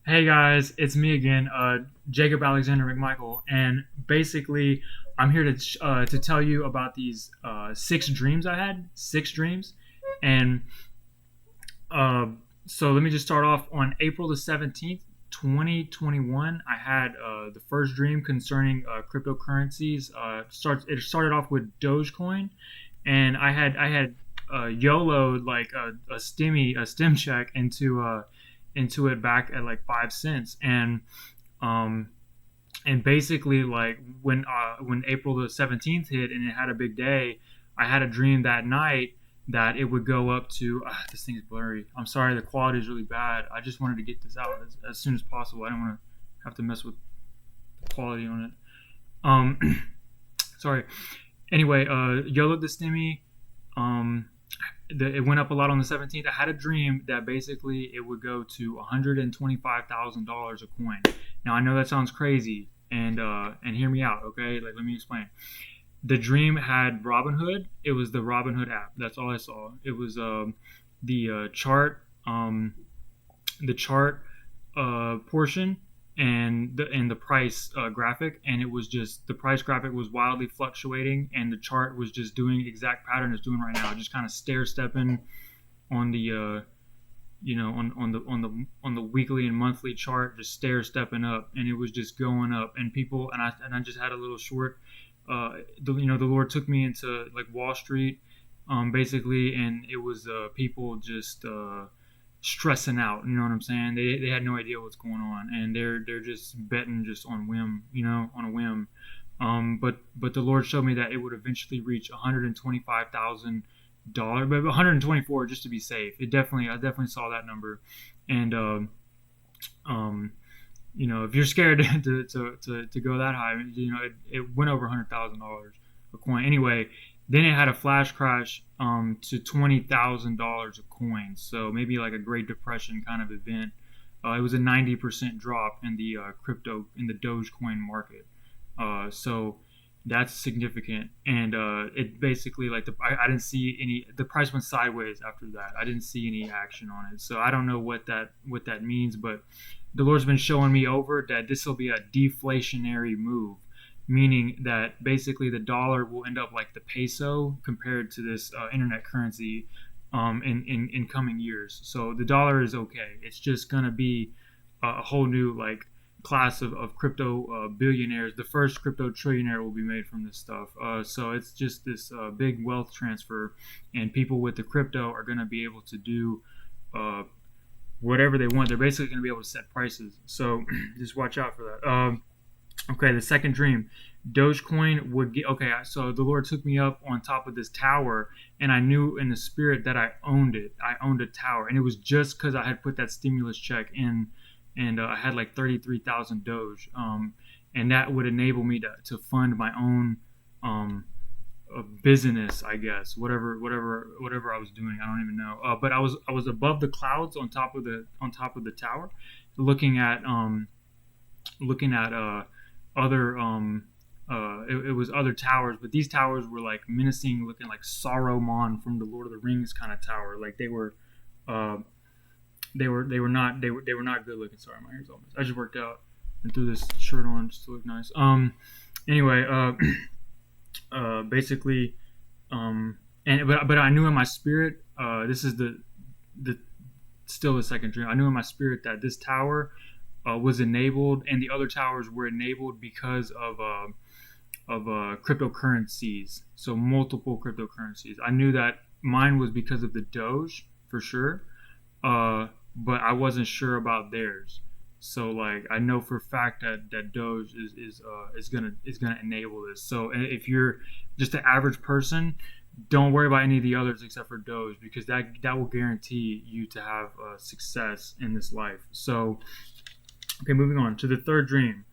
Hey guys, it's me again, Jacob Alexander McMichael, and basically, I'm here to tell you about these six dreams I had, six dreams, and uh, so let me just start off on April the 17th, 2021. I had the first dream concerning cryptocurrencies. It started off with Dogecoin, and I had YOLO'd like a stem check into it back at like 5 cents, um and basically like when April the 17th hit and it had a big day, I had a dream that night that it would go up to this thing is blurry. I'm sorry, the quality is really bad. I just wanted to get this out as soon as possible. I don't want to have to mess with the quality on it. Sorry. Anyway, YOLO the Stimmy. Um, it went up a lot on the 17th. I had a dream that basically it would go to $125,000 a coin. Now I know that sounds crazy, and hear me out, okay? Like let me explain. The dream had Robinhood. It was the Robinhood app. That's all I saw. It was the chart, the chart portion, and the price graphic, and it was just the price graphic was wildly fluctuating, and the chart was just doing exact pattern it's doing right now, just kind of stair stepping on the on the weekly and monthly chart, just stair stepping up, and it was just going up, and I just had a little short. The Lord took me into like Wall Street, basically, and it was people just stressing out. You know what I'm saying? They had no idea what's going on, and they're just betting just on whim, on a whim. But the Lord showed me that it would eventually reach $125,000, but 124 just to be safe. I definitely saw that number, and um, if you're scared to go that high, it went over $100,000 a coin. Anyway, then it had a flash crash to $20,000 a coin. So maybe like a Great Depression kind of event. It was a 90% drop in the Dogecoin market. So that's significant, and it basically like I didn't see any. The price went sideways after that. I didn't see any action on it, so I don't know what that means. But the Lord's been showing me over that this will be a deflationary move, meaning that basically the dollar will end up like the peso compared to this internet currency in coming years. So the dollar is okay. It's just gonna be a whole new like class of crypto billionaires. The first crypto trillionaire will be made from this stuff. So it's just this big wealth transfer, and people with the crypto are going to be able to do uh, whatever they want. They're basically going to be able to set prices. So just watch out for that. Okay, the second dream. Dogecoin would get okay. So the Lord took me up on top of this tower, and I knew in the spirit that I owned it. I owned a tower, and it was just because I had put that stimulus check in, and I had like 33,000 Doge, and that would enable me to fund my own business, I guess, whatever I was doing. I don't even know. But I was above the clouds on top of the tower, looking at other it was other towers, but these towers were like menacing, looking like Saruman from the Lord of the Rings kind of tower. Like uh, they were not good looking. Sorry, my hair's almost. I just worked out and threw this shirt on just to look nice. Anyway, basically, and but I knew in my spirit, this is the still the second dream. I knew in my spirit that this tower was enabled, and the other towers were enabled because of cryptocurrencies. So multiple cryptocurrencies. I knew that mine was because of the Doge for sure, but I wasn't sure about theirs. So like I know for a fact that Doge is gonna enable this. So if you're just an average person, don't worry about any of the others except for Doge, because that will guarantee you to have success in this life. So okay, moving on to the third dream.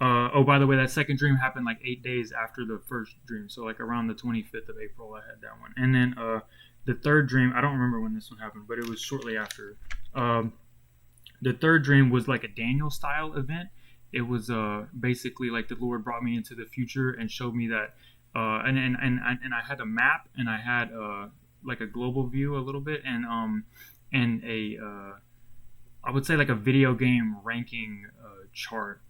Oh, by the way, that second dream happened like 8 days after the first dream. So like around the 25th of April, I had that one. And then the third dream, I don't remember when this one happened, but it was shortly after. Um, the third dream was like a Daniel style event. It was basically like the Lord brought me into the future and showed me that, and I had a map, and I had like a global view a little bit, and a I would say like a video game ranking chart.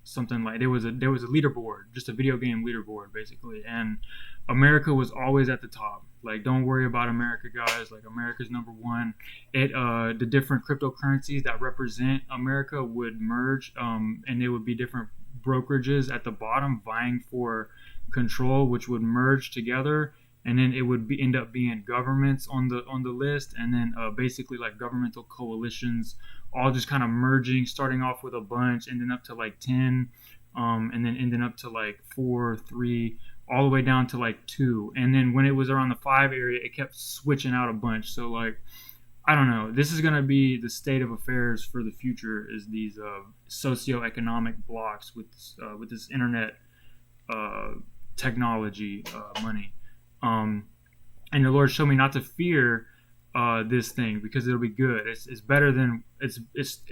Something like there was a leaderboard, just a video game leaderboard basically, and America was always at the top. Like, don't worry about America, guys. Like, America's number one. The different cryptocurrencies that represent America would merge, and it would be different brokerages at the bottom vying for control, which would merge together, and then it would end up being governments on the list, and then basically like governmental coalitions, all just kind of merging, starting off with a bunch, ending up to like 10, and then ending up to like 4, 3, all the way down to like 2, and then when it was around the 5 area, it kept switching out a bunch. So like, I don't know. This is gonna be the state of affairs for the future. Is these socioeconomic blocks with this internet uh, technology money. Um, and the Lord showed me not to fear this thing because it'll be good. It's better than it's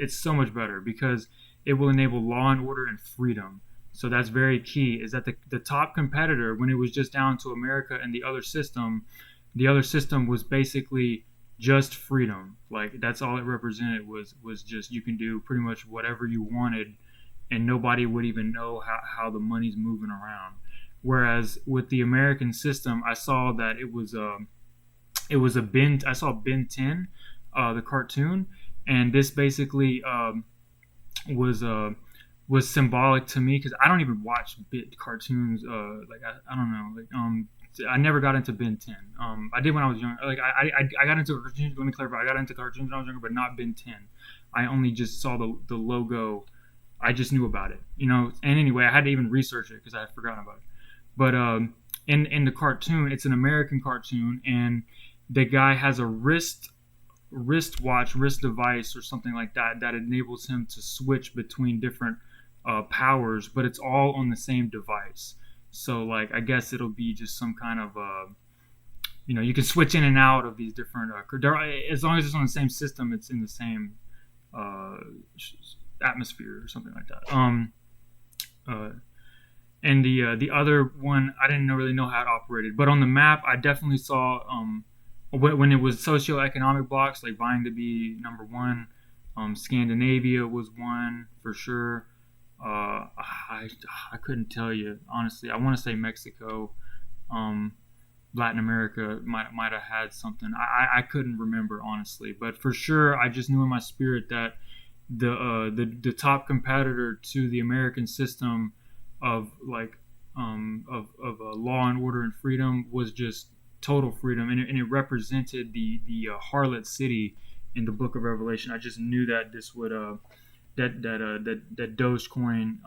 so much better because it will enable law and order and freedom. So that's very key. Is that the top competitor, when it was just down to America and the other system was basically just freedom. Like, that's all it represented, was just you can do pretty much whatever you wanted, and nobody would even know how the money's moving around. Whereas with the American system, I saw that it was a Ben. I saw Ben 10, the cartoon, and this basically was was symbolic to me because I don't even watch bit cartoons. Like, I don't know. Like, I never got into Ben 10. I did when I was young. Like, I got into cartoons. Let me clarify. I got into cartoons when I was younger, but not Ben 10. I only just saw the logo. I just knew about it, you know. And anyway, I had to even research it because I had forgotten about it. But in the cartoon, it's an American cartoon, and the guy has a wristwatch, wrist device, or something like that that enables him to switch between different powers, but it's all on the same device. So, like, I guess it'll be just some kind of you can switch in and out of these different. As long as it's on the same system, it's in the same uh, atmosphere or something like that. Uh, and the other one, I didn't really know how it operated, but on the map, I definitely saw when it was socioeconomic blocks, like vying to be number one. Scandinavia was one for sure. I couldn't tell you honestly. I want to say Mexico, Latin America might have had something. I couldn't remember honestly, but for sure, I just knew in my spirit that the top competitor to the American system of like of law and order and freedom was just total freedom, and it represented the harlot city in the Book of Revelation. I just knew that this would that Dogecoin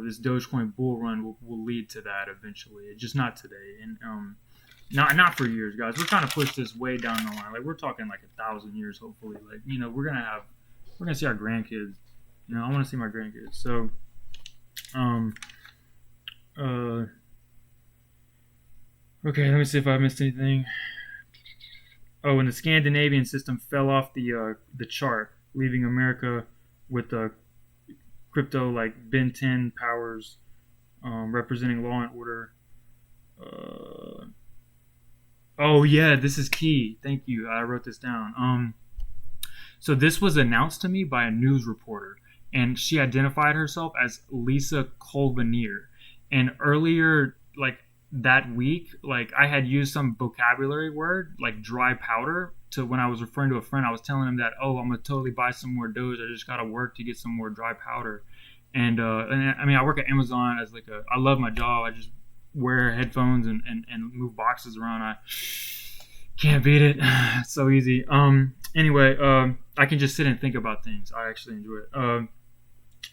this Dogecoin bull run will lead to that eventually. It's just not today, and not for years, guys. We're trying to push this way down the line. Like, we're talking like 1,000 years, hopefully. Like, we're gonna see our grandkids. I want to see my grandkids. So, okay, let me see if I missed anything. Oh, and the Scandinavian system fell off the chart, leaving America with crypto like Ben 10 powers, representing law and order. Oh yeah, this is key. Thank you. I wrote this down. So this was announced to me by a news reporter, and she identified herself as Lisa Colvenier. And earlier, like that week, like I had used some vocabulary word like dry powder to when I was referring to a friend. I was telling him that, oh, I'm gonna totally buy some more Doge. I just gotta work to get some more dry powder. And I mean, I work at Amazon as like I love my job. I just wear headphones and move boxes around. I can't beat it. It's so easy. Anyway, I can just sit and think about things. I actually enjoy it.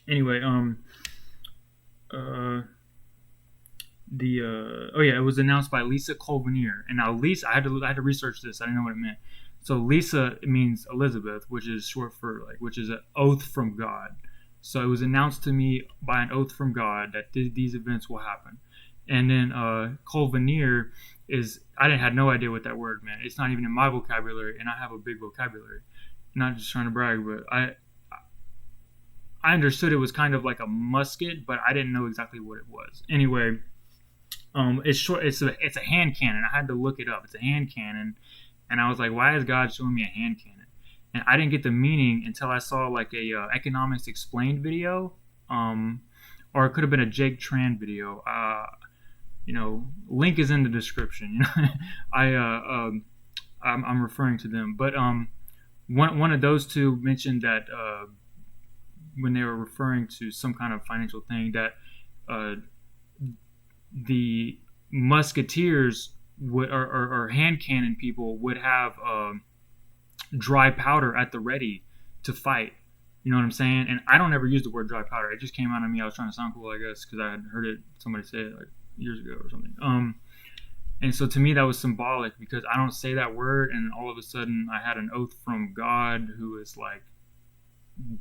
Anyway, it was announced by Lisa Colvenier. And now Lisa, I had to research this. I didn't know what it meant. So Lisa, it means Elizabeth, which is short for which is an oath from God. So it was announced to me by an oath from God that these events will happen. And then Colvenier I had no idea what that word meant. It's not even in my vocabulary, and I have a big vocabulary. I'm not just trying to brag, but I understood it was kind of like a musket, but I didn't know exactly what it was. Anyway, it's short. It's a hand cannon. I had to look it up. It's a hand cannon, and I was like, why is God showing me a hand cannon? and I didn't get the meaning until I saw like a economics explained video, um, or it could have been a Jake Tran video. Link is in the description. I I'm referring to them, but one of those two mentioned that when they were referring to some kind of financial thing, that uh, the musketeers would, or hand cannon people would have dry powder at the ready to fight. You know what I'm saying? And I don't ever use the word dry powder. It just came out of me. I was trying to sound cool, I guess, because I had heard somebody say it like years ago or something. And so to me that was symbolic, because I don't say that word, and all of a sudden I had an oath from God, who is like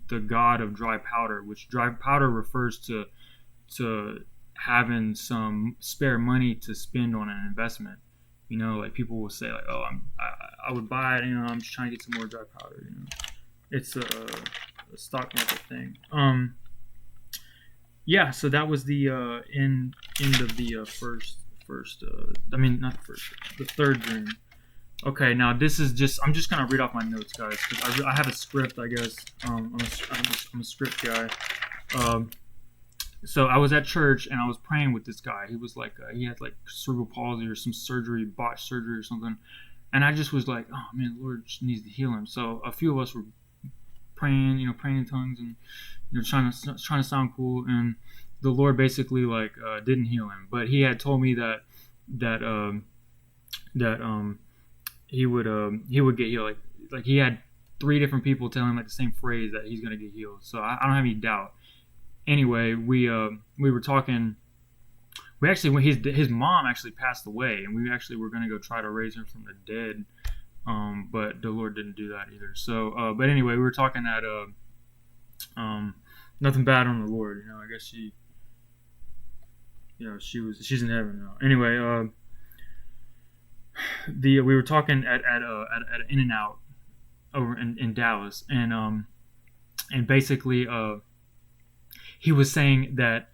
the God of dry powder, which dry powder refers to having some spare money to spend on an investment. Like people will say like, oh, I would buy it. I'm just trying to get some more dry powder. It's a stock market thing. Yeah. So that was the end of the the third dream. Okay, now this is I'm just gonna read off my notes, guys, because I have a script, I guess. I'm a script guy. So I was at church and I was praying with this guy. He was like, he had like cerebral palsy or some surgery, botched surgery or something. And I just was like, oh man, the Lord just needs to heal him. So a few of us were praying, praying in tongues, and trying to sound cool. And the Lord basically like didn't heal him, but He had told me that he would get healed. Like He had 3 different people tell him like the same phrase, that he's gonna get healed. So I don't have any doubt. Anyway, we were talking. We actually, his mom actually passed away, and we actually were gonna go try to raise her from the dead, but the Lord didn't do that either. So, but anyway, we were talking at nothing bad on the Lord. I guess she's in heaven now. Anyway, we were talking at an In-N-Out over in Dallas, and basically he was saying that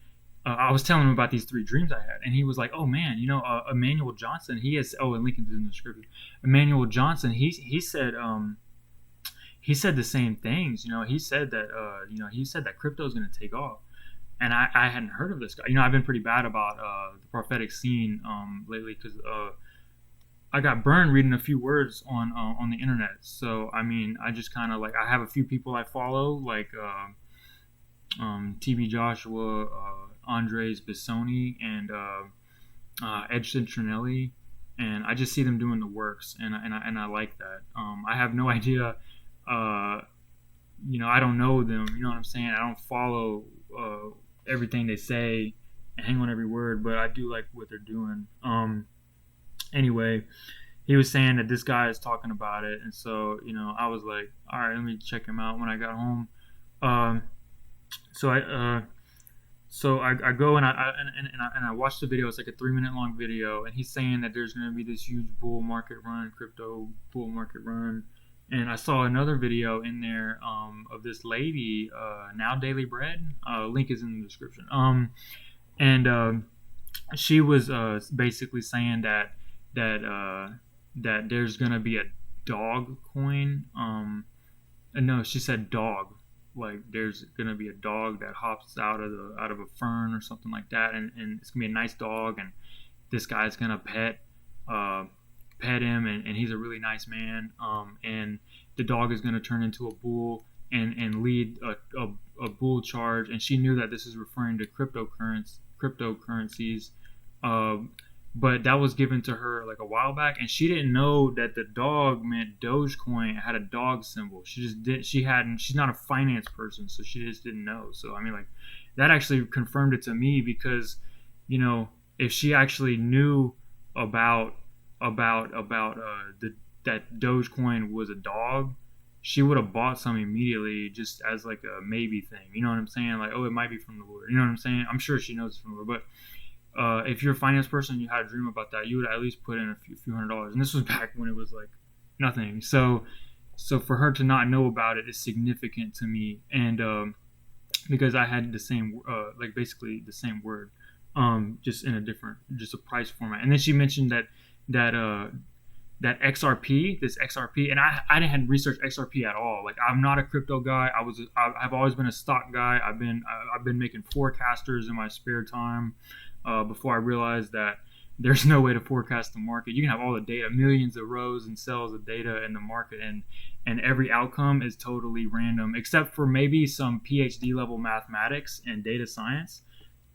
I was telling him about these 3 dreams I had, and he was like, "Oh man, Emmanuel Johnson. He has and Lincoln's in the script. Emmanuel Johnson. He said the same things. He said that crypto is going to take off." And I hadn't heard of this guy. I've been pretty bad about the prophetic scene lately, because I got burned reading a few words on the internet. So I mean, I just kind of like, I have a few people I follow, like TB Joshua, Andres Bissoni, and Edson Trinelli, and I just see them doing the works, and I like that. I have no idea. I don't know them. You know what I'm saying? I don't follow everything they say and hang on every word, but I do like what they're doing. Anyway, he was saying that this guy is talking about it, and so I was like, all right, let me check him out when I got home. So I go and I watch the video. It's like a 3-minute long video, and he's saying that there's going to be this huge bull market run, crypto bull market run. And I saw another video in there of this lady, Now Daily Bread. Link is in the description. And she was basically saying that there's gonna be a dog coin. No, she said dog. Like there's gonna be a dog that hops out of a fern or something like that, and it's gonna be a nice dog, and this guy's gonna pet him, and he's a really nice man. And the dog is gonna turn into a bull and lead a bull charge. And she knew that this is referring to cryptocurrencies. But that was given to her like a while back, and she didn't know that the dog meant Dogecoin. It had a dog symbol. She's not a finance person, so she just didn't know. So I mean, like, that actually confirmed it to me, because if she actually knew about that Dogecoin was a dog, she would have bought some immediately, just as like a maybe thing. You know what I'm saying? Like, oh, it might be from the Lord. You know what I'm saying? I'm sure she knows it's from the Lord, but if you're a finance person, you had a dream about that, you would at least put in a few $100s. And this was back when it was like nothing. So for her to not know about it is significant to me. And because I had the same, like basically the same word, just in a different, just a price format. And then she mentioned that that XRP, this XRP, and I didn't research XRP at all. Like, I'm not a crypto guy. I've always been a stock guy. I've been making forecasters in my spare time, before I realized that there's no way to forecast the market. You can have all the data, millions of rows and cells of data in the market, and every outcome is totally random, except for maybe some PhD level mathematics and data science.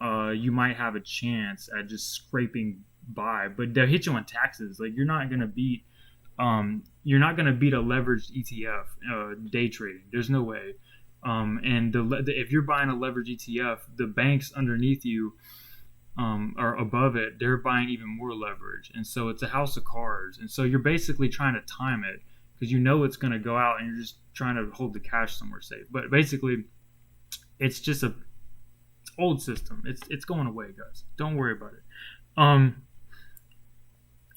You might have a chance at just scraping by, but they'll hit you on taxes. Like, you're not gonna beat a leveraged ETF day trading. There's no way. And if you're buying a leveraged ETF, the banks underneath you, or above it, they're buying even more leverage, and so it's a house of cards. And so you're basically trying to time it because you know it's going to go out, and you're just trying to hold the cash somewhere safe. But basically, it's just a old system. It's going away, guys. Don't worry about it.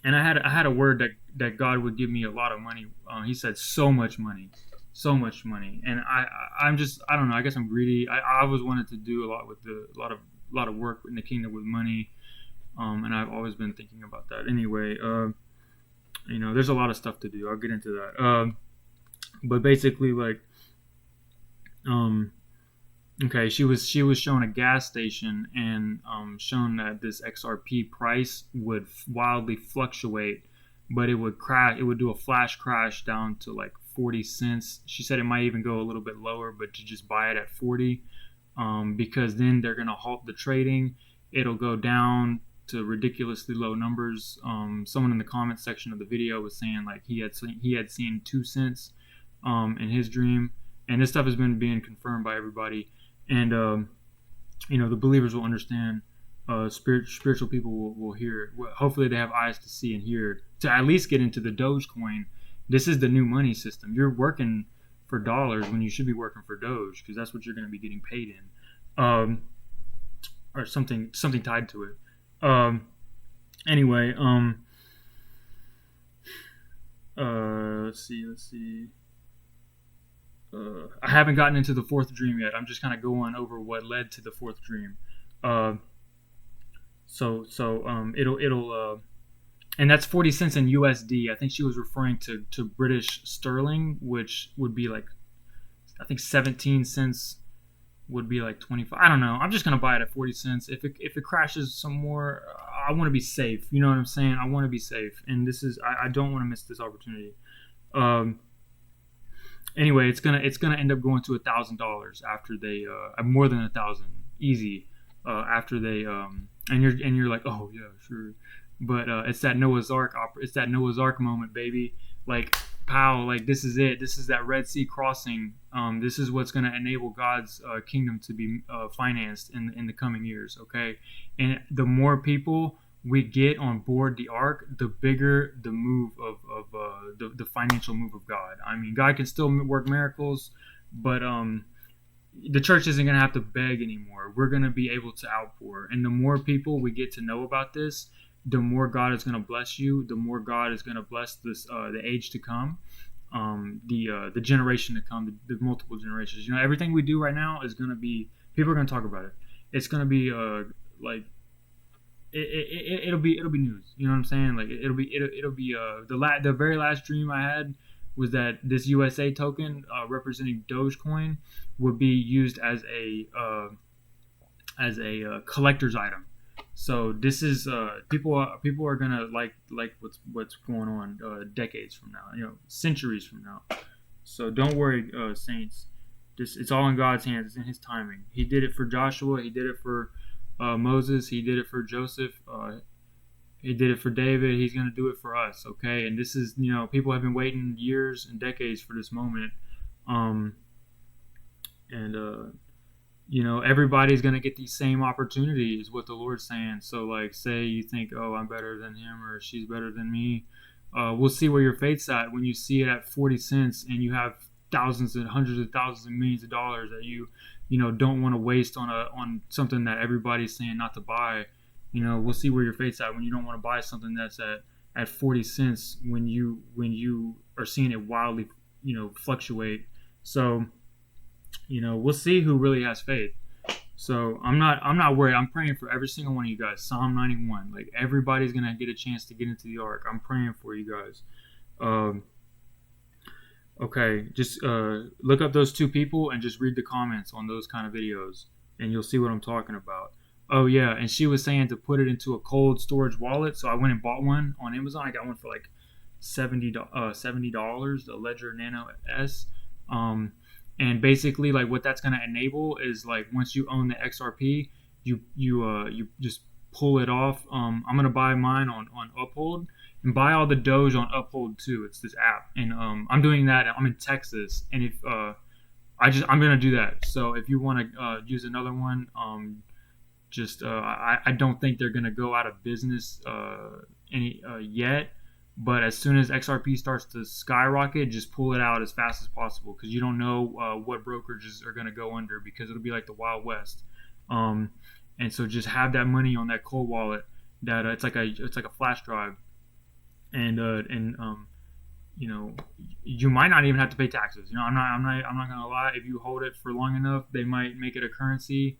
And I had a word that God would give me a lot of money. He said so much money, and I don't know. I guess I'm greedy. I always wanted to do a lot of work in the kingdom with money, and I've always been thinking about that. Anyway, there's a lot of stuff to do. I'll get into that. But basically, like, okay, she was shown a gas station and shown that this XRP price would wildly fluctuate, but it would crash. It would do a flash crash down to like 40 cents. She said it might even go a little bit lower, but to just buy it at 40, because then they're gonna halt the trading. It'll go down to ridiculously low numbers. Someone in the comment section of the video was saying like he had seen 2 cents in his dream, and this stuff has been being confirmed by everybody. And the believers will understand. Spiritual people will hear it. Hopefully they have eyes to see and hear to at least get into the dogecoin. This is the new money system. You're working for dollars when you should be working for Doge, because that's what you're going to be getting paid in, or something tied to it. Anyway, let's see. I haven't gotten into the fourth dream yet. I'm just kind of going over what led to the fourth dream. It'll and that's 40 cents in USD. I think she was referring to British sterling, which would be like, I think 17 cents would be like 25. I don't know. I'm just gonna buy it at 40 cents. If it crashes some more, I want to be safe. You know what I'm saying? I want to be safe, and I don't want to miss this opportunity. Anyway, it's gonna end up going to $1,000 after they more than 1,000 easy, after they and you're like, oh yeah, sure, but it's that Noah's Ark it's that Noah's Ark moment, baby. Like, pow, like this is it. This is that Red Sea crossing. This is what's gonna enable God's kingdom to be financed in the coming years. Okay, and the more people we get on board the ark, the bigger the move of the financial move of God. I mean, God can still work miracles, but the church isn't going to have to beg anymore. We're going to be able to outpour. And the more people we get to know about this, the more God is going to bless you, the more God is going to bless this the age to come, the generation to come, the multiple generations. Everything we do right now is going to be, people are going to talk about it. It's going to be like, it'll be news. You know what I'm saying? Like, it'll be the very last dream I had was that this USA token representing Dogecoin would be used as a collector's item. So this is people are gonna like what's going on decades from now, centuries from now. So don't worry, saints. It's all in God's hands. It's in His timing. He did it for Joshua. He did it for Moses. He did it for Joseph. He did it for David. He's going to do it for us, okay? And this is, people have been waiting years and decades for this moment. Everybody's going to get these same opportunities, what the Lord's saying. So, like, say you think, oh, I'm better than him or she's better than me. We'll see where your faith's at when you see it at 40 cents and you have thousands and hundreds of thousands and millions of dollars that you don't want to waste on something that everybody's saying not to buy. We'll see where your faith's at when you don't want to buy something that's at 40 cents when you are seeing it wildly, fluctuate. So, we'll see who really has faith. So I'm not worried. I'm praying for every single one of you guys. Psalm 91. Like, everybody's gonna get a chance to get into the ark. I'm praying for you guys. Um, okay, just look up those two people and just read the comments on those kind of videos, and you'll see what I'm talking about. Oh yeah, and she was saying to put it into a cold storage wallet, so I went and bought one on Amazon. I got one for like $70, the Ledger Nano S. And basically, like what that's gonna enable is like once you own the XRP, you just pull it off. I'm gonna buy mine on Uphold and buy all the Doge on Uphold too. It's this app, and I'm doing that. I'm in Texas, and if I'm gonna do that. So if you want to use another one, I don't think they're gonna go out of business any yet. But as soon as XRP starts to skyrocket, just pull it out as fast as possible because you don't know what brokerages are going to go under because it'll be like the Wild West. And so just have that money on that cold wallet that it's like a flash drive, and you know, you might not even have to pay taxes. You know, I'm not gonna lie. If you hold it for long enough, they might make it a currency,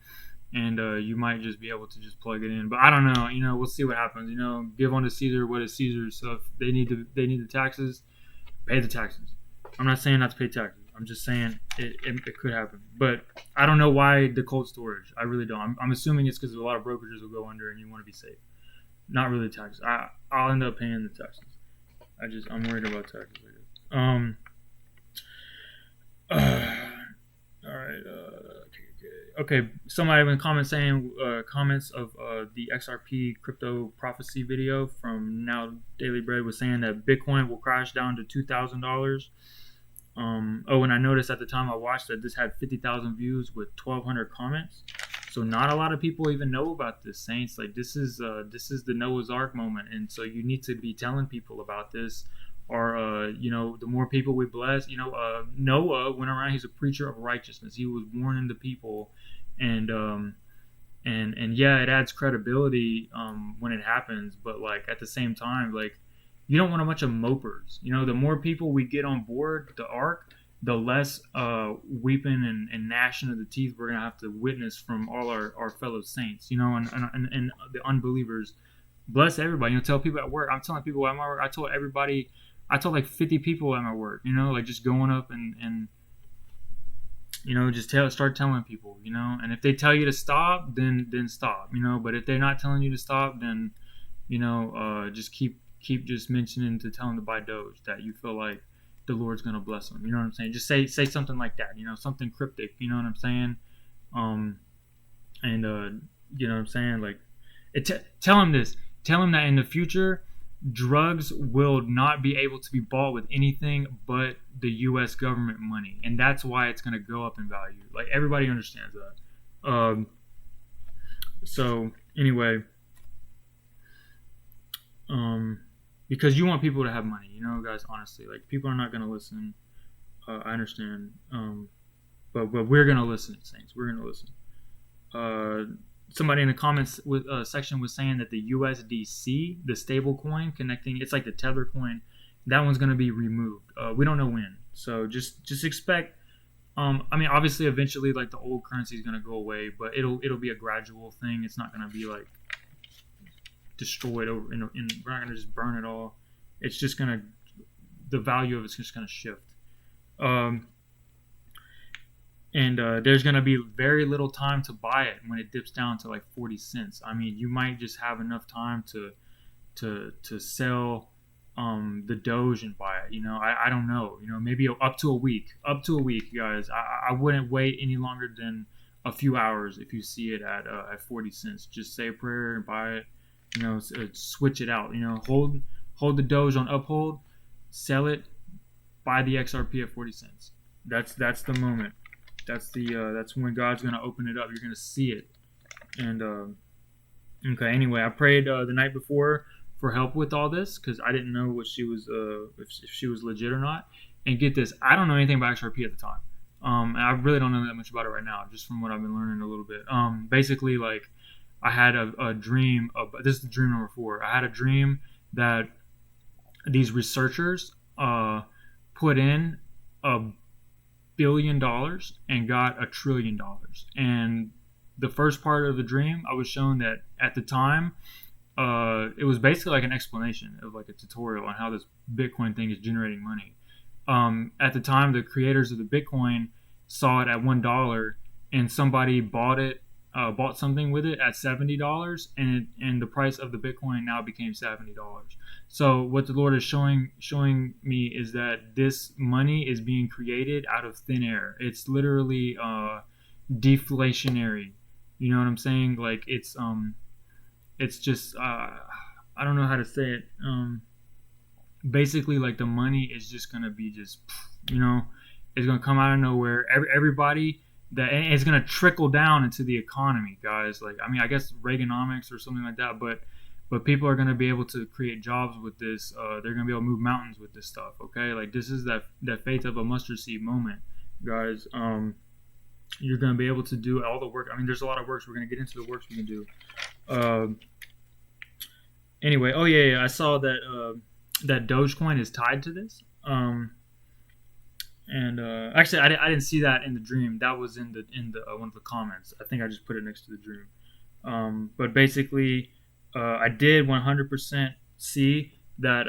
and you might just be able to just plug it in. But I don't know. You know, we'll see what happens. You know, give unto Caesar what is Caesar's. So if they need the taxes, pay the taxes. I'm not saying not to pay taxes. I'm just saying it could happen. But I don't know why the cold storage. I really don't. I'm assuming it's because a lot of brokerages will go under and you want to be safe. Not really taxes. I'll end up paying the taxes. I'm worried about taxes, I guess. All right. Okay. Somebody in the comments saying comments of the XRP crypto prophecy video from Now Daily Bread was saying that Bitcoin will crash down to $2,000. And I noticed at the time I watched that this had 50,000 views with 1,200 comments. So not a lot of people even know about this, Saints. Like this is the Noah's Ark moment, and so you need to be telling people about this. Or you know, the more people we bless, you know, Noah went around. He's a preacher of righteousness. He was warning the people, and yeah, it adds credibility when it happens. But like at the same time, like you don't want a bunch of mopers. You know, the more people we get on board the ark, the less weeping and gnashing of the teeth we're gonna have to witness from all our fellow saints. You know, and the unbelievers. Bless everybody. You know, tell people at work. I'm telling people at my work. I told everybody. I told like 50 people at my work. You know, like just going up and you know, just start telling people. You know, and if they tell you to stop, then stop. You know, but if they're not telling you to stop, then you know, just keep just mentioning to tell them to buy Doge that you feel like the Lord's gonna bless them. You know what I'm saying? Just say something like that. You know, something cryptic. You know what I'm saying? You know what I'm saying? Like, tell them this. Tell them that in the future, drugs will not be able to be bought with anything but the U.S. government money, and that's why it's gonna go up in value. Like everybody understands that. So anyway, because you want people to have money, you know, guys. Honestly, like people are not gonna listen. I understand, but we're gonna listen, Saints. We're gonna listen. Somebody in the comments section was saying that the USDC, the stable coin connecting, it's like the Tether coin, that one's gonna be removed. We don't know when, so just expect. I mean, obviously, eventually, like the old currency is gonna go away, but it'll be a gradual thing. It's not gonna be like destroyed over, and we're not gonna just burn it all. It's just gonna, the value of it's just gonna shift. There's going to be very little time to buy it when it dips down to like 40 cents. I mean, you might just have enough time to sell the Doge and buy it. You know, I don't know. You know, maybe up to a week, guys. I wouldn't wait any longer than a few hours if you see it at 40 cents. Just say a prayer and buy it. You know, switch it out. You know, hold the Doge on Uphold, sell it, buy the XRP at 40 cents. That's the moment. That's when God's gonna open it up. You're gonna see it. And okay. Anyway, I prayed the night before for help with all this because I didn't know what she was if she was legit or not. And get this, I don't know anything about XRP at the time. And I really don't know that much about it right now, just from what I've been learning a little bit. Basically, like I had a dream. This is dream number 4. I had a dream that these researchers put in $1 billion and got $1 trillion. And the first part of the dream, I was shown that at the time it was basically like an explanation of like a tutorial on how this Bitcoin thing is generating money. At the time, the creators of the Bitcoin saw it at $1, and somebody bought something with it at $70, and the price of the Bitcoin now became $70. So what the Lord is showing me is that this money is being created out of thin air. It's literally deflationary. You know what I'm saying? Like it's just I don't know how to say it. Basically, like the money is just gonna be just, you know, it's gonna come out of nowhere. Everybody that, and it's gonna trickle down into the economy, guys. Like, I mean, I guess Reaganomics or something like that, but people are gonna be able to create jobs with this. They're gonna be able to move mountains with this stuff. Okay, like this is that faith of a mustard seed moment, guys. You're gonna be able to do all the work. I mean, there's a lot of works. We're gonna get into the works we can do. Anyway, oh yeah, I saw that that Dogecoin is tied to this. And actually, I didn't see that in the dream. That was in the one of the comments. I think I just put it next to the dream. But basically, I did 100% see that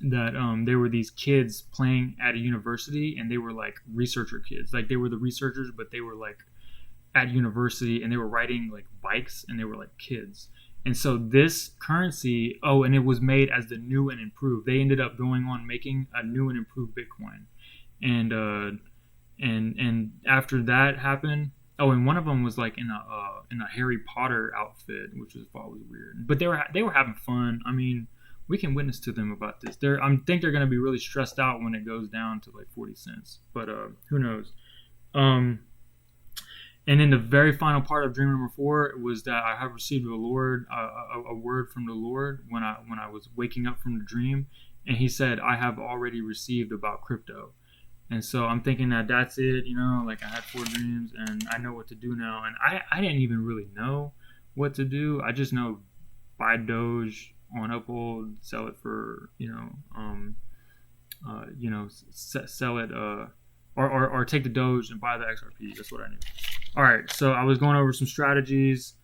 there were these kids playing at a university, and they were like researcher kids. Like they were the researchers, but they were like at university, and they were riding like bikes, and they were like kids. And so this currency, and it was made as the new and improved. They ended up going on making a new and improved Bitcoin, and after that happened, and one of them was like in a Harry Potter outfit, which was probably weird. But they were having fun. I mean, we can witness to them about this. I think they're going to be really stressed out when it goes down to like 40 cents. But who knows? And then the very final part of dream number 4 was that I have received a word from the Lord when I was waking up from the dream, and He said, "I have already received about crypto." And so I'm thinking that that's it, you know, like I had 4 dreams and I know what to do now. And I didn't even really know what to do. I just know buy Doge on Uphold, sell it for, sell it, or take the Doge and buy the XRP. That's what I knew. All right, so I was going over some strategies.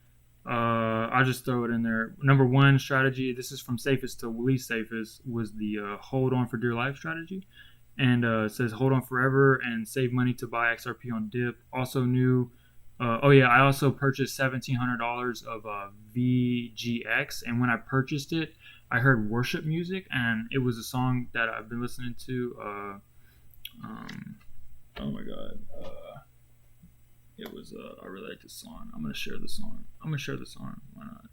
I'll just throw it in there. Number 1 strategy, this is from safest to least safest, was the hold on for dear life strategy. And it says hold on forever and save money to buy XRP on dip. Also knew, I also purchased $1,700 of VGX. And when I purchased it, I heard worship music, and it was a song that I've been listening to. Oh my God. It was I really like this song. I'm gonna share the song. Why not?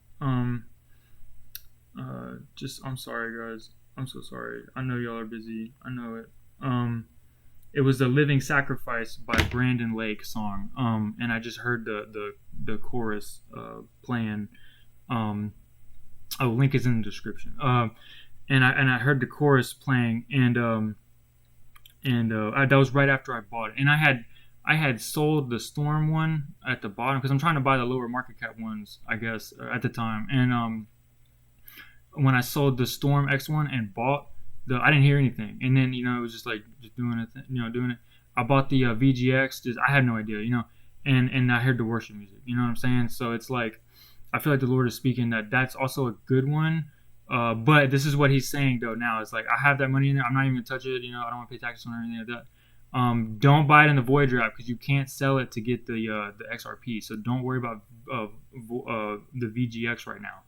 I'm sorry, guys. I'm so sorry. I know y'all are busy. I know it. It was the "Living Sacrifice" by Brandon Lake song. And I just heard the chorus playing. Link is in the description. And I heard the chorus playing, and that was right after I bought it. And I had sold the Storm one at the bottom because I'm trying to buy the lower market cap ones, I guess, at the time. And when I sold the Storm X1 and bought I didn't hear anything. And then, it was just like doing it. I bought the VGX. I had no idea, and I heard the worship music. You know what I'm saying? So it's like I feel like the Lord is speaking that's also a good one. But this is what He's saying though. Now it's like I have that money in there. I'm not even gonna touch it. I don't want to pay taxes on it or anything like that. Don't buy it in the Voyager app because you can't sell it to get the XRP. So don't worry about the VGX right now.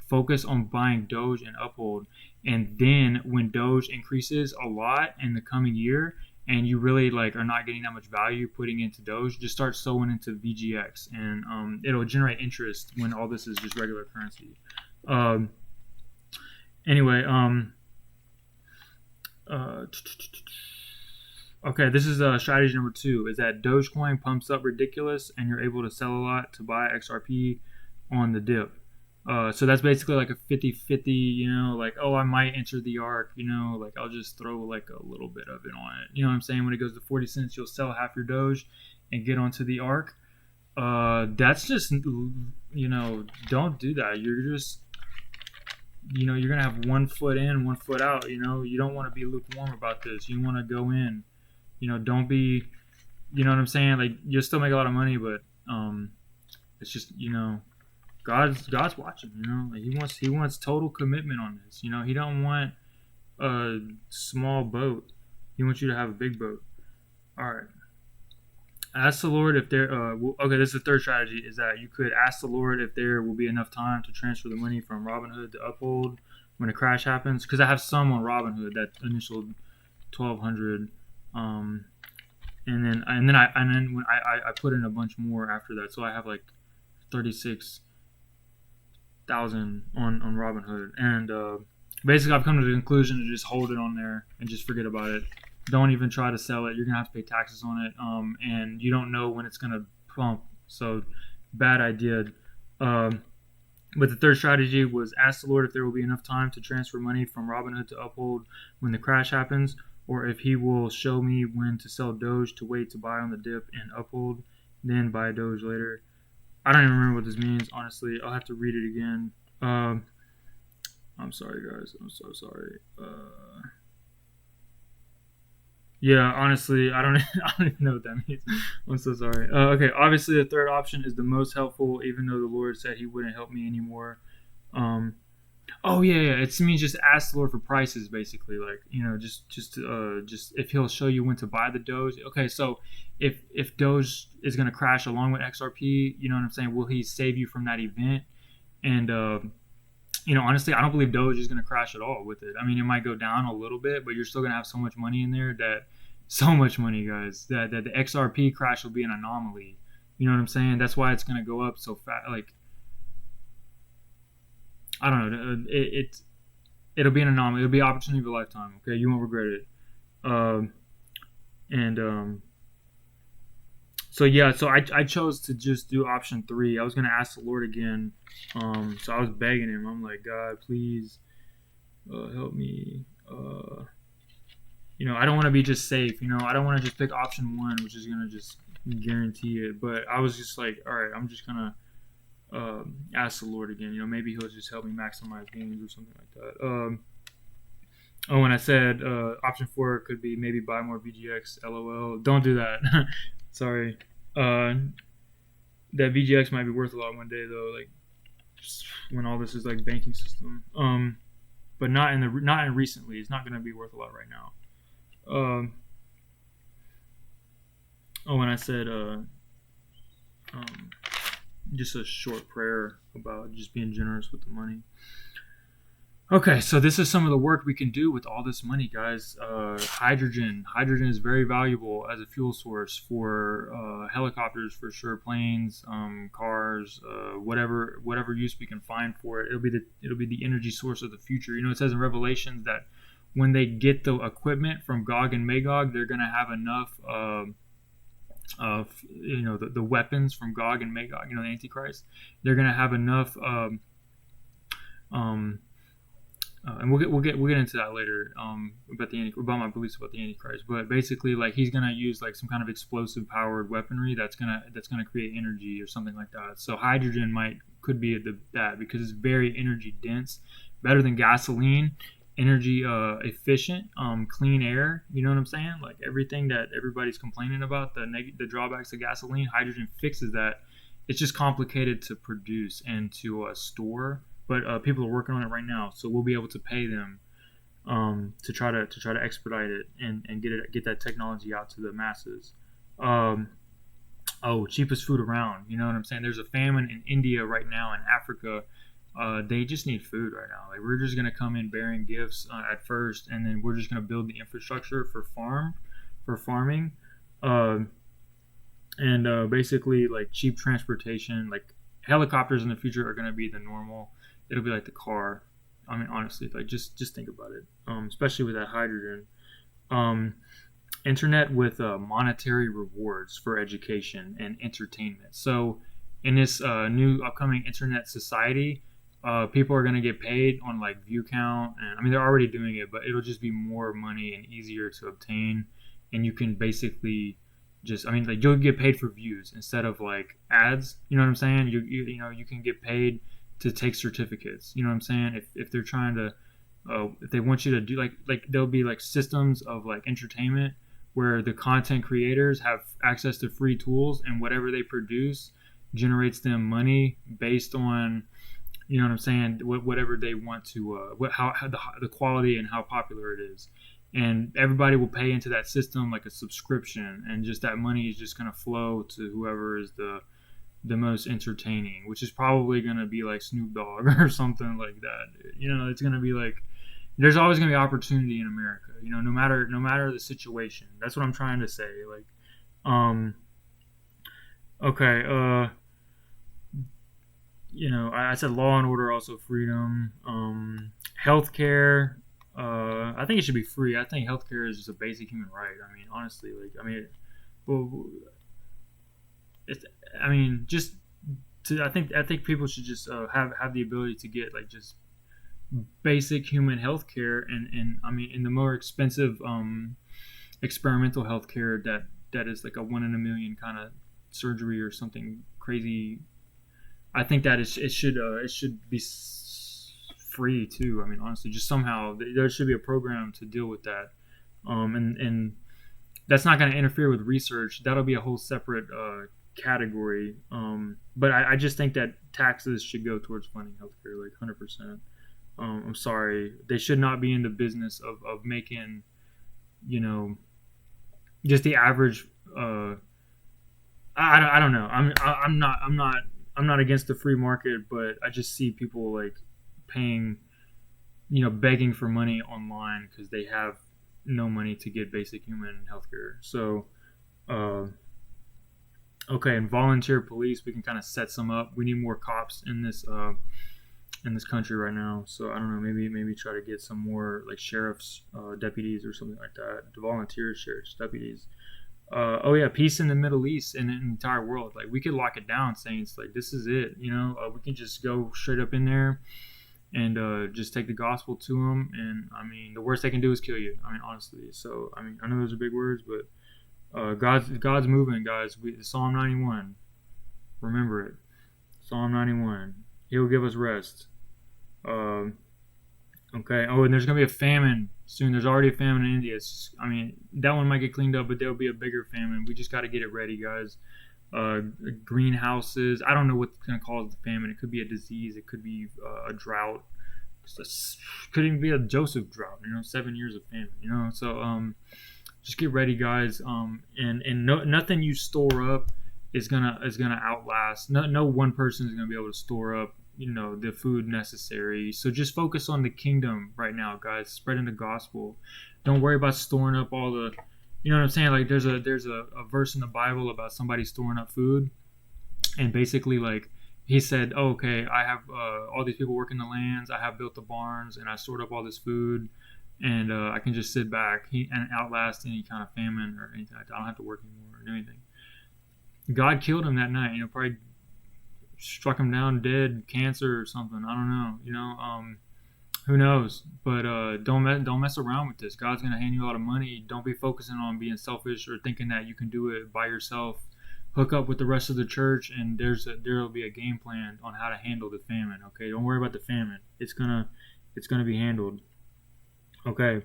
Focus on buying Doge and Uphold, and then when Doge increases a lot in the coming year, and you really are not getting that much value putting into Doge, just start sowing into VGX, and it'll generate interest when all this is just regular currency. Anyway, okay, this is strategy number 2, is that Dogecoin pumps up ridiculous and you're able to sell a lot to buy XRP on the dip. So that's basically like a 50-50, I might enter the ARC, I'll just throw like a little bit of it on it. You know what I'm saying? When it goes to 40 cents, you'll sell half your Doge and get onto the ARC. That's just, don't do that. You're just, you're going to have 1 foot in, 1 foot out. You don't want to be lukewarm about this. You want to go in, don't be, you know what I'm saying? Like, you'll still make a lot of money, but it's just, God's watching. You know, like he wants total commitment on this. You know, he don't want a small boat. He wants you to have a big boat. All right. Ask the Lord if there. Okay, this is the third strategy: is that you could ask the Lord if there will be enough time to transfer the money from Robinhood to Uphold when a crash happens. Because I have some on Robinhood, that initial 1,200, and then when I put in a bunch more after that, so I have like 36,000 on Robinhood, and basically I've come to the conclusion to just hold it on there and just forget about it. Don't even try to sell it. You're gonna have to pay taxes on it, and you don't know when it's gonna pump. So, bad idea. But the third strategy was ask the Lord if there will be enough time to transfer money from Robinhood to Uphold when the crash happens, or if He will show me when to sell Doge to wait to buy on the dip and Uphold, then buy Doge later. I don't even remember what this means, honestly. I'll have to read it again. I'm sorry, guys. I'm so sorry. Yeah, honestly, I don't even know what that means. I'm so sorry. Okay, obviously the third option is the most helpful, even though the Lord said He wouldn't help me anymore. Oh yeah, it means just ask the Lord for prices, basically. Like, you know, just if He'll show you when to buy the Doge. Okay, so if Doge is gonna crash along with XRP, you know what I'm saying? Will He save you from that event? And you know, honestly, I don't believe Doge is going to crash at all with it. I mean, it might go down a little bit, but you're still going to have so much money in there so much money, guys, that the XRP crash will be an anomaly. You know what I'm saying? That's why it's going to go up so fast. Like, I don't know. It'll be an anomaly. It'll be an opportunity of a lifetime. Okay, you won't regret it. So yeah, so I chose to just do option 3. I was gonna ask the Lord again. So I was begging Him. I'm like, God, please, help me. You know, I don't want to be just safe. You know, I don't want to just pick option 1, which is gonna just guarantee it. But I was just like, all right, I'm just gonna ask the Lord again. You know, maybe He'll just help me maximize gains or something like that. Oh, and I said option 4 could be maybe buy more VGX. LOL. Don't do that. Sorry. That VGX might be worth a lot one day though, like when all this is like banking system. But not in recently. It's not going to be worth a lot right now. Oh, and I said just a short prayer about just being generous with the money. Okay, so this is some of the work we can do with all this money, guys. Hydrogen is very valuable as a fuel source for helicopters, for sure, planes, cars, whatever use we can find for it. It'll be the energy source of the future. You know, it says in Revelations that when they get the equipment from Gog and Magog, they're gonna have enough of you know, the weapons from Gog and Magog. You know, the Antichrist. They're gonna have enough. And we'll get into that later about my beliefs about the Antichrist. But basically, like, he's gonna use like some kind of explosive powered weaponry that's gonna create energy or something like that. So hydrogen could be that because it's very energy dense, better than gasoline, energy efficient, clean air. You know what I'm saying? Like everything that everybody's complaining about, the drawbacks of gasoline, hydrogen fixes that. It's just complicated to produce and to store. But people are working on it right now, so we'll be able to pay them to try to expedite it and get that technology out to the masses. Cheapest food around. You know what I'm saying? There's a famine in India right now, in Africa. They just need food right now. Like, we're just gonna come in bearing gifts at first, and then we're just gonna build the infrastructure for farming, and basically like cheap transportation. Like helicopters in the future are gonna be the normal. It'll be like the car. I mean, honestly, like just think about it. Especially with that hydrogen. Internet with monetary rewards for education and entertainment. So in this new upcoming internet society, people are going to get paid on like view count. And I mean, they're already doing it, but it'll just be more money and easier to obtain. And you can basically like you'll get paid for views instead of like ads. You know what I'm saying? You know, you can get paid to take certificates. You know what I'm saying? If they're trying to, if they want you to do like there'll be like systems of like entertainment where the content creators have access to free tools, and whatever they produce generates them money based on, you know what I'm saying, whatever they want to, how the quality and how popular it is. And everybody will pay into that system like a subscription, and just that money is just going to flow to whoever is the most entertaining, which is probably going to be like Snoop Dogg or something like that. You know, it's going to be like, there's always going to be opportunity in America, you know, no matter the situation. That's what I'm trying to say. Like, um, okay, you know, I said law and order, also freedom, healthcare. I think it should be free. I think healthcare is just a basic human right. I mean, honestly, like, I mean, well, it's, I mean, just I think people should just have the ability to get like just basic human healthcare, and I mean, in the more expensive experimental healthcare that is like a 1 in a million kind of surgery or something crazy. I think that it should be free too. I mean, honestly, just somehow there should be a program to deal with that, and that's not going to interfere with research. That'll be a whole separate category. But I just think that taxes should go towards funding healthcare, like 100%. I'm sorry, they should not be in the business of making, you know, just the average. I don't know. I'm not against the free market, but I just see people like paying, you know, begging for money online because they have no money to get basic human healthcare. So, okay, and volunteer police, we can kind of set some up. We need more cops in this country right now. So I don't know, maybe try to get some more like sheriff's deputies or something like that. The volunteer sheriff's deputies. Oh yeah, peace in the Middle East and in the entire world. Like we could lock it down, Saints. Like this is it. You know, we can just go straight up in there and just take the gospel to them. And I mean, the worst they can do is kill you. I mean, honestly. So I mean, I know those are big words, but God's moving, guys. Psalm 91. Remember it. Psalm 91. He'll give us rest. Okay. Oh, and there's gonna be a famine soon. There's already a famine in India. I mean, that one might get cleaned up, but there'll be a bigger famine. We just got to get it ready, guys. Uh, Greenhouses. I don't know what's gonna cause the famine. It could be a disease. It could be a drought. Could even be a Joseph drought. You know, 7 years of famine. You know, so just get ready, guys. And nothing you store up is gonna outlast. No one person is gonna be able to store up, you know, the food necessary. So just focus on the kingdom right now, guys. Spreading the gospel. Don't worry about storing up all the, you know what I'm saying? Like there's a verse in the Bible about somebody storing up food, and basically like he said, oh, okay, I have all these people working the lands. I have built the barns, and I stored up all this food, and I can just sit back and outlast any kind of famine or anything like that. I don't have to work anymore or do anything. God killed him that night. You know, probably struck him down dead, cancer or something. I don't know. You know, who knows? But don't mess around with this. God's gonna hand you a lot of money. Don't be focusing on being selfish or thinking that you can do it by yourself. Hook up with the rest of the church, and there'll be a game plan on how to handle the famine. Okay, don't worry about the famine. It's gonna be handled. Okay.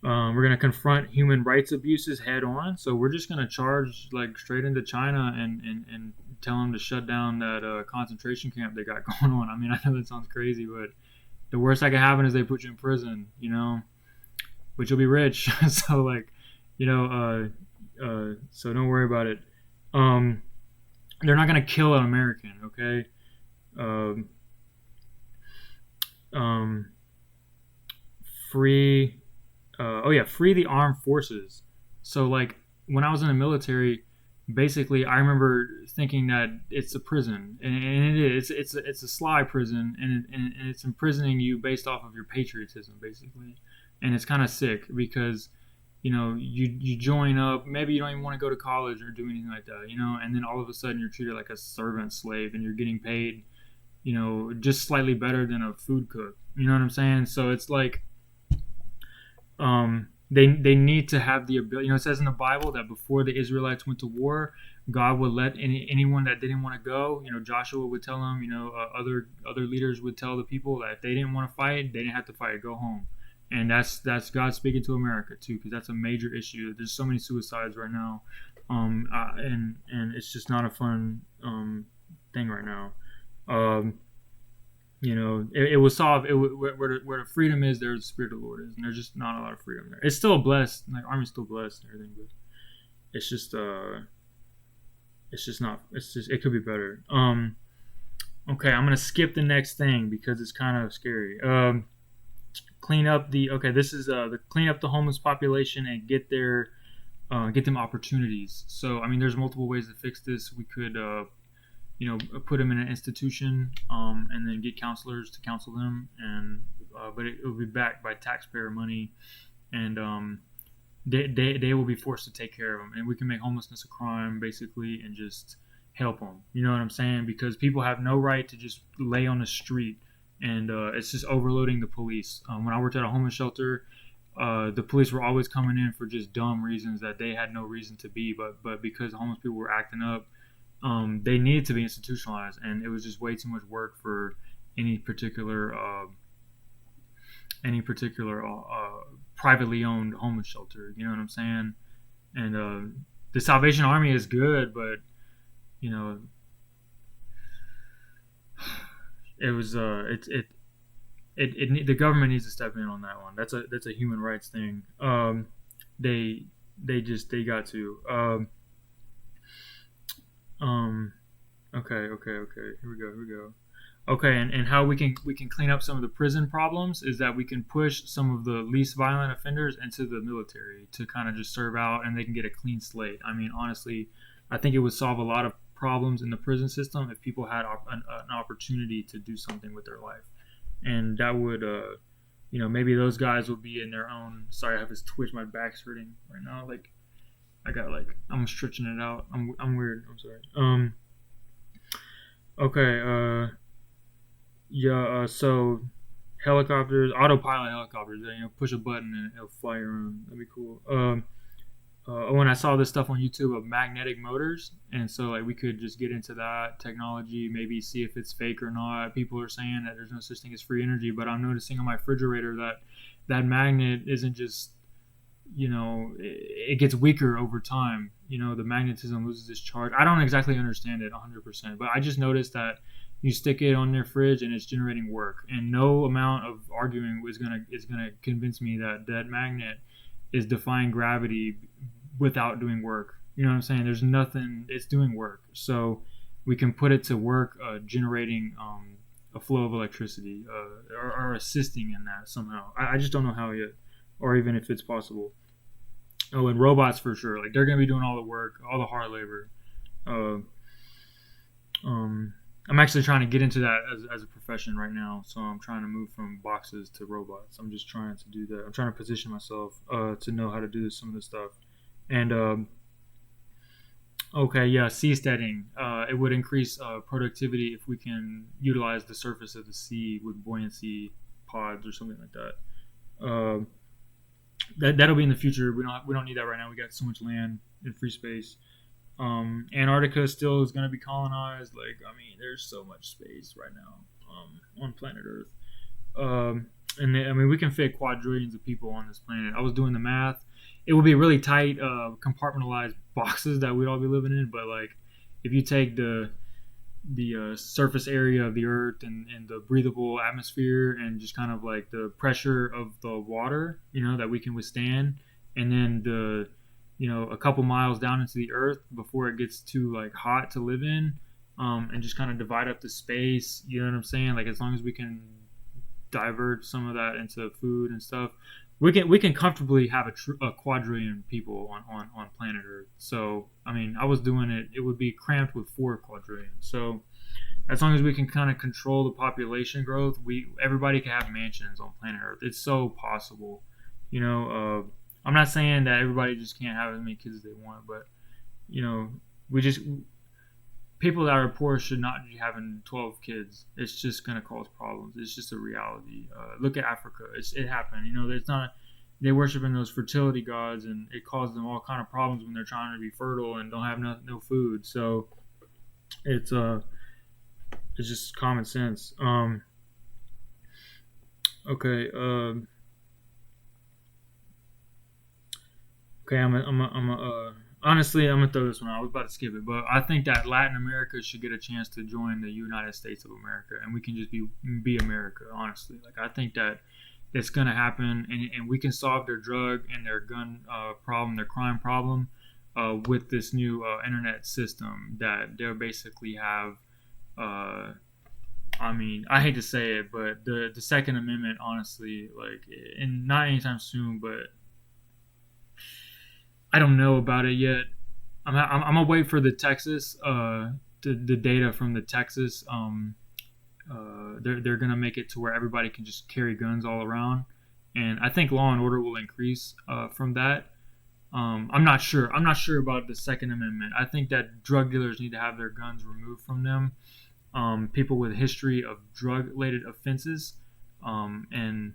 We're gonna confront human rights abuses head on. So we're just gonna charge like straight into China and tell them to shut down that concentration camp they got going on. I mean, I know that sounds crazy, but the worst that can happen is they put you in prison, you know, but you'll be rich. So like, you know, so don't worry about it. They're not gonna kill an American, okay? Um, um, free. Oh yeah, free the armed forces. So like when I was in the military, basically I remember thinking that it's a prison, and it is. It's a sly prison, and it's imprisoning you based off of your patriotism, basically. And it's kind of sick because, you know, you join up. Maybe you don't even want to go to college or do anything like that, you know. And then all of a sudden you're treated like a servant slave, and you're getting paid, you know, just slightly better than a food cook. You know what I'm saying? So it's like they need to have the ability. You know, it says in the Bible that before the Israelites went to war, God would let anyone that didn't want to go. You know, Joshua would tell them. You know, other leaders would tell the people that if they didn't want to fight, they didn't have to fight. Go home. And that's God speaking to America too, because that's a major issue. There's so many suicides right now. And it's just not a fun thing right now. Um, it will solve it where the freedom is. There's the spirit of the Lord is, and there's just not a lot of freedom there. It's still blessed, like Army's still blessed and everything, but it's just not. It's just it could be better. Okay, I'm gonna skip the next thing because it's kind of scary. Clean up the okay. This is the clean up the homeless population and get them opportunities. So I mean, there's multiple ways to fix this. We could put them in an institution and then get counselors to counsel them, and but it will be backed by taxpayer money, and they will be forced to take care of them, and we can make homelessness a crime basically, and just help them. You know what I'm saying? Because people have no right to just lay on the street, and it's just overloading the police. When I worked at a homeless shelter, the police were always coming in for just dumb reasons that they had no reason to be, but because the homeless people were acting up, they needed to be institutionalized, and it was just way too much work for any particular privately owned homeless shelter. You know what I'm saying? And the Salvation Army is good, but you know, it was the government needs to step in on that one. That's a human rights thing. They got to. Okay. Here we go. Okay, and how we can clean up some of the prison problems is that we can push some of the least violent offenders into the military to kind of just serve out, and they can get a clean slate. I mean, honestly, I think it would solve a lot of problems in the prison system if people had an opportunity to do something with their life, and that would maybe those guys will be in their own. Sorry, I have this twitch. My back's hurting right now. Like I'm stretching it out. I'm weird. I'm sorry. Okay. So helicopters, autopilot helicopters. Push a button and it'll fly around. That'd be cool. When I saw this stuff on YouTube of magnetic motors, and so like we could just get into that technology, maybe see if it's fake or not. People are saying that there's no such thing as free energy, but I'm noticing on my refrigerator that magnet isn't just it gets weaker over time. The magnetism loses its charge. I don't exactly understand it 100%, but I just noticed that you stick it on their fridge and it's generating work, and no amount of arguing is gonna convince me that magnet is defying gravity without doing work. You know what I'm saying? There's nothing. It's doing work, so we can put it to work, generating a flow of electricity, or assisting in that somehow. I just don't know how yet, or even if it's possible. Oh, and robots for sure. Like they're gonna be doing all the work, all the hard labor. I'm actually trying to get into that as a profession right now. So I'm trying to move from boxes to robots. I'm just trying to do that. I'm trying to position myself to know how to do some of this stuff. And okay, yeah, seasteading. It would increase productivity if we can utilize the surface of the sea with buoyancy pods or something like that. That'll be in the future. We don't need that right now. We got so much land and free space. Antarctica still is going to be colonized. Like, I mean, there's so much space right now on planet Earth. We can fit quadrillions of people on this planet. I was doing the math. It would be really tight, compartmentalized boxes that we'd all be living in. But like, if you take the surface area of the Earth and the breathable atmosphere and just kind of like the pressure of the water, that we can withstand, and then a couple miles down into the Earth before it gets too like hot to live in, and just kind of divide up the space. You know what I'm saying? Like as long as we can divert some of that into food and stuff, we can comfortably have a quadrillion people on planet Earth. So I mean, I was doing it. It would be cramped with 4 quadrillion. So as long as we can kind of control the population growth, everybody can have mansions on planet Earth. It's so possible. I'm not saying that everybody just can't have as many kids as they want, but people that are poor should not be having 12 kids. It's just gonna cause problems. It's just a reality. Look at Africa. It happened. They worshiping those fertility gods, and it caused them all kind of problems when they're trying to be fertile and don't have no food. So it's just common sense. Okay. Okay, I'm honestly, I'm gonna throw this one out. I was about to skip it, but I think that Latin America should get a chance to join the United States of America, and we can just be America. Honestly, like I think that it's gonna happen, and we can solve their drug and their gun problem, their crime problem, with this new internet system that they'll basically have. Uh, I mean, I hate to say it, but the Second Amendment, honestly, like, and not anytime soon, but I don't know about it yet. I'm gonna wait for the Texas, the data from the Texas. They're gonna make it to where everybody can just carry guns all around, and I think law and order will increase from that. I'm not sure. I'm not sure about the Second Amendment. I think that drug dealers need to have their guns removed from them. People with a history of drug-related offenses, and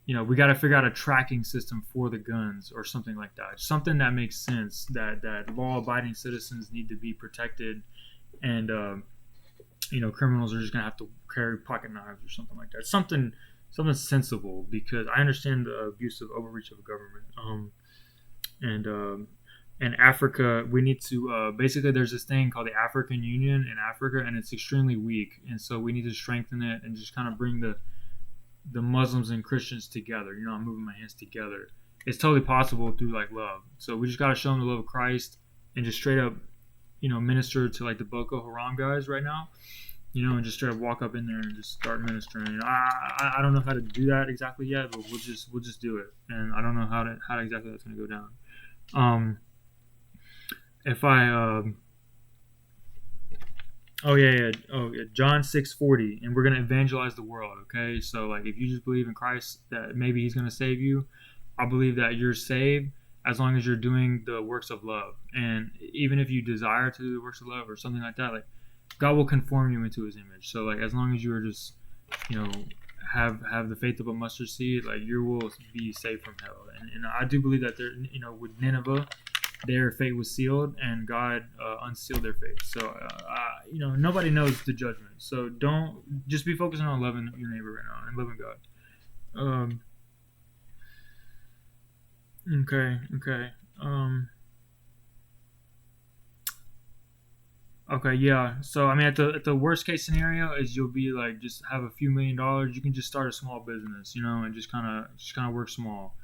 we got to figure out a tracking system for the guns or something like that. Something that makes sense. That law-abiding citizens need to be protected, and criminals are just gonna have to carry pocket knives or something like that. Something sensible, because I understand the abuse of overreach of government. And Africa, we need to basically, there's this thing called the African Union in Africa, and it's extremely weak, and so we need to strengthen it and just kind of bring the Muslims and Christians together. I'm moving my hands together. It's totally possible through like love. So we just got to show them the love of Christ and just straight up, minister to like the Boko Haram guys right now, and just straight up walk up in there and just start ministering. I don't know how to do that exactly yet, but we'll just do it. And I don't know how exactly that's gonna go down. If I Oh yeah. John 6:40, and we're gonna evangelize the world. Okay, so like if you just believe in Christ that maybe He's gonna save you, I believe that you're saved as long as you're doing the works of love. And even if you desire to do the works of love or something like that, like God will conform you into His image. So like as long as you are just have the faith of a mustard seed, like you will be saved from hell. And I do believe that there, with Nineveh, their fate was sealed, and God unsealed their fate. So, nobody knows the judgment. So don't just be focusing on loving your neighbor right now and loving God. Okay. Okay, yeah. So, I mean, at the worst case scenario is you'll be like, just have a few $1,000,000. You can just start a small business, and just kind of work small.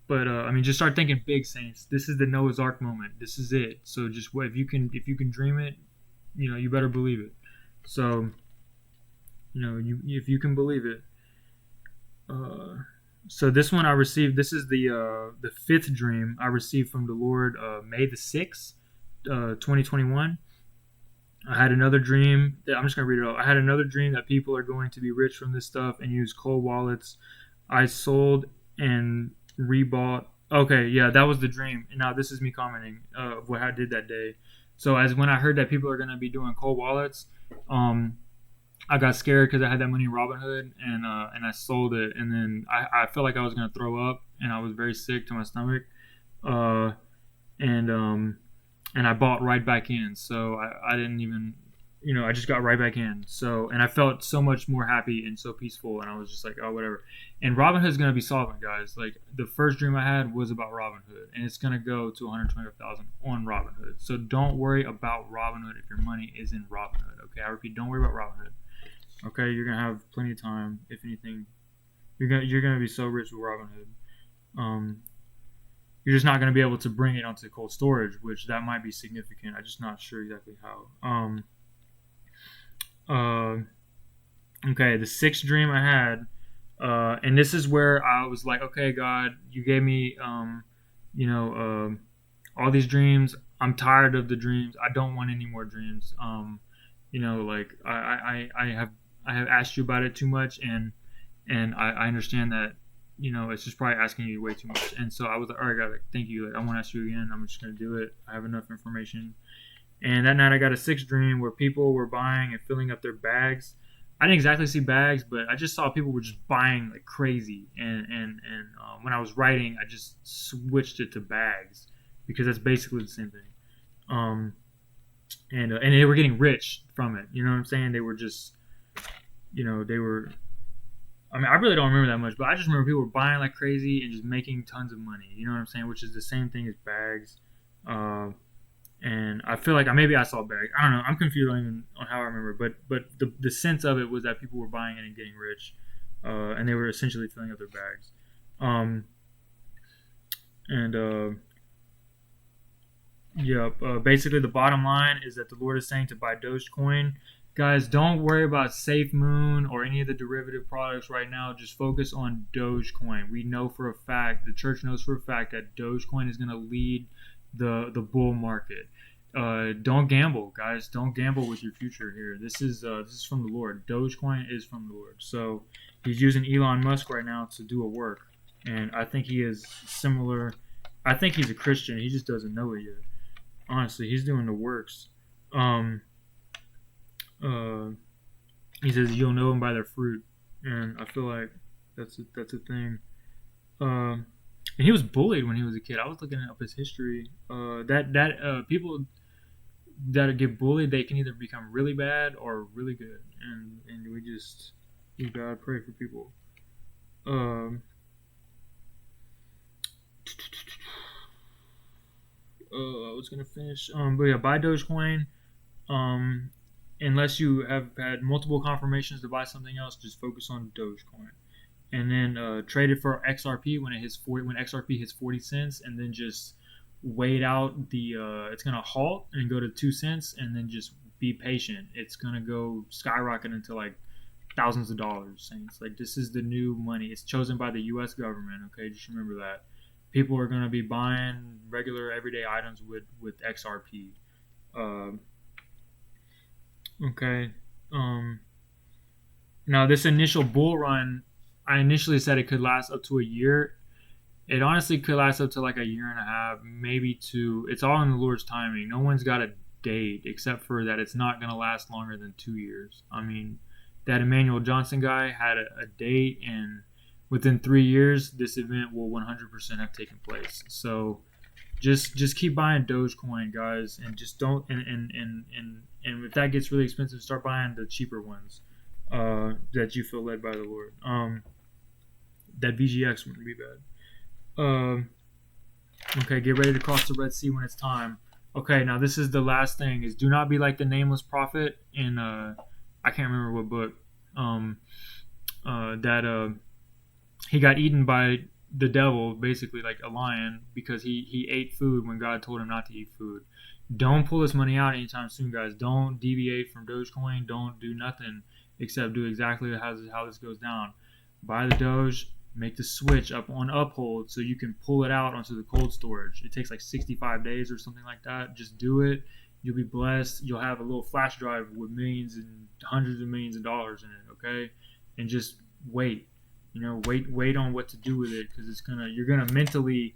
But I mean, just start thinking big, saints. This is the Noah's Ark moment. This is it. So just if you can dream it, you better believe it. So, if you can believe it. So this one I received. This is the fifth dream I received from the Lord, May the 6th, 2021. I had another dream. I'm just gonna read it all. I had another dream that people are going to be rich from this stuff and use cold wallets. I sold and rebought. Okay, yeah, that was the dream. And now this is me commenting of what I did that day. So as when I heard that people are gonna be doing cold wallets, I got scared because I had that money in Robinhood, and I sold it, and then I felt like I was gonna throw up, and I was very sick to my stomach, and I bought right back in. So I didn't even, I just got right back in. So, and I felt so much more happy and so peaceful, and I was just like, oh, whatever. And Robinhood is gonna be solvent, guys. Like the first dream I had was about Robinhood, and it's gonna go to 125,000 on Robinhood. So don't worry about Robinhood if your money is in Robinhood. Okay, I repeat, don't worry about Robinhood. Okay, you're gonna have plenty of time. If anything, you're gonna be so rich with Robinhood. You're just not gonna be able to bring it onto cold storage, which that might be significant. I'm just not sure exactly how. Okay, the sixth dream I had, and this is where I was like, okay, God, you gave me, all these dreams. I'm tired of the dreams. I don't want any more dreams. Like I have asked you about it too much, and I understand that, it's just probably asking you way too much. And so I was like, all right, God, like, thank you. Like, I won't ask you again. I'm just going to do it. I have enough information. And that night I got a sixth dream where people were buying and filling up their bags. I didn't exactly see bags, but I just saw people were just buying like crazy. And when I was writing, I just switched it to bags because that's basically the same thing. And they were getting rich from it. You know what I'm saying? They were just, they were. I mean, I really don't remember that much, but I just remember people were buying like crazy and just making tons of money. You know what I'm saying? Which is the same thing as bags. Uh, and I feel like maybe I saw bags. I don't know. I'm confused on how I remember, but the sense of it was that people were buying it and getting rich, and they were essentially filling up their bags. Um, and Yeah, basically the bottom line is that the Lord is saying to buy Dogecoin. Guys, don't worry about Safe Moon or any of the derivative products right now. Just focus on Dogecoin. We know for a fact, the church knows for a fact that Dogecoin is going to lead the bull market. Don't gamble, guys. Don't gamble with your future here. This is from the Lord. Dogecoin is from the Lord. So he's using Elon Musk right now to do a work, and I think he is similar. I think he's a Christian. He just doesn't know it yet. Honestly, he's doing the works. Um, uh, he says you'll know them by their fruit, and I feel like that's a thing. And he was bullied when he was a kid. I was looking up his history. That people that get bullied, they can either become really bad or really good, and we gotta pray for people. Um, I was gonna finish. But yeah, buy Dogecoin. Um, Unless you have had multiple confirmations to buy something else, just focus on Dogecoin, and then trade it for XRP when it hits 40. When XRP hits 40 cents, and then just wait out the. It's gonna halt and go to 2 cents, and then just be patient. It's gonna go skyrocket into like thousands of dollars. Saints, like this is the new money. It's chosen by the U.S. government. Okay, just remember that. People are gonna be buying regular everyday items with XRP. Um, Okay. Um, Now, this initial bull run, I initially said it could last up to a year. It honestly could last up to like a year and a half, maybe two. It's all in the Lord's timing. No one's got a date except for that it's not going to last longer than 2 years. I mean, that Emmanuel Johnson guy had a date, and within 3 years, this event will 100% have taken place. So just keep buying Dogecoin, guys, and just don't and if that gets really expensive, start buying the cheaper ones that you feel led by the Lord. That VGX wouldn't be bad. Okay, get ready to cross the Red Sea when it's time. Okay, now this is the last thing: is do not be like the nameless prophet in I can't remember what book. That he got eaten by the devil, basically like a lion, because he ate food when God told him not to eat food. Don't pull this money out anytime soon, guys. Don't deviate from Dogecoin. Don't do nothing except do exactly how this goes down. Buy the Doge, make the switch up on Uphold so you can pull it out onto the cold storage. It takes like 65 days or something like that. Just do it. You'll be blessed. You'll have a little flash drive with millions and hundreds of millions of dollars in it. Okay, and just wait. Wait on what to do with it, because you're gonna mentally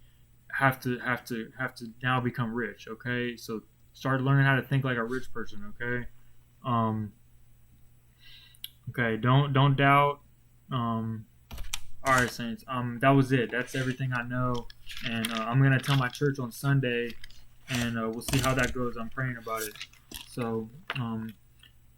have to now become rich. Okay, so start learning how to think like a rich person. Okay, okay, don't doubt. All right, Saints. That was it. That's everything I know, and I'm gonna tell my church on Sunday, and we'll see how that goes. I'm praying about it. So,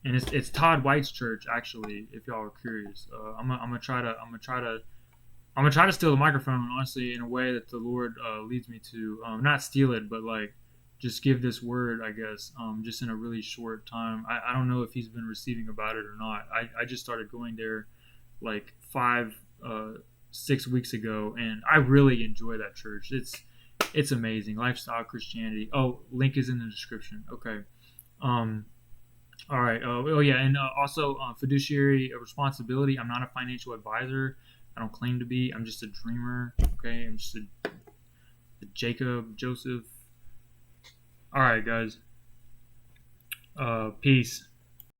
and it's Todd White's church, actually. If y'all are curious, I'm gonna try to steal the microphone, honestly, in a way that the Lord leads me to. Not steal it, but like just give this word, I guess. Just in a really short time. I don't know if he's been receiving about it or not. I just started going there like 6 weeks ago, and I really enjoy that church. It's amazing. Lifestyle Christianity. Oh, link is in the description. Okay. All right. Oh yeah, and also fiduciary responsibility. I'm not a financial advisor. I don't claim to be. I'm just a dreamer. Okay. I'm just a Jacob Joseph. All right, guys. Peace.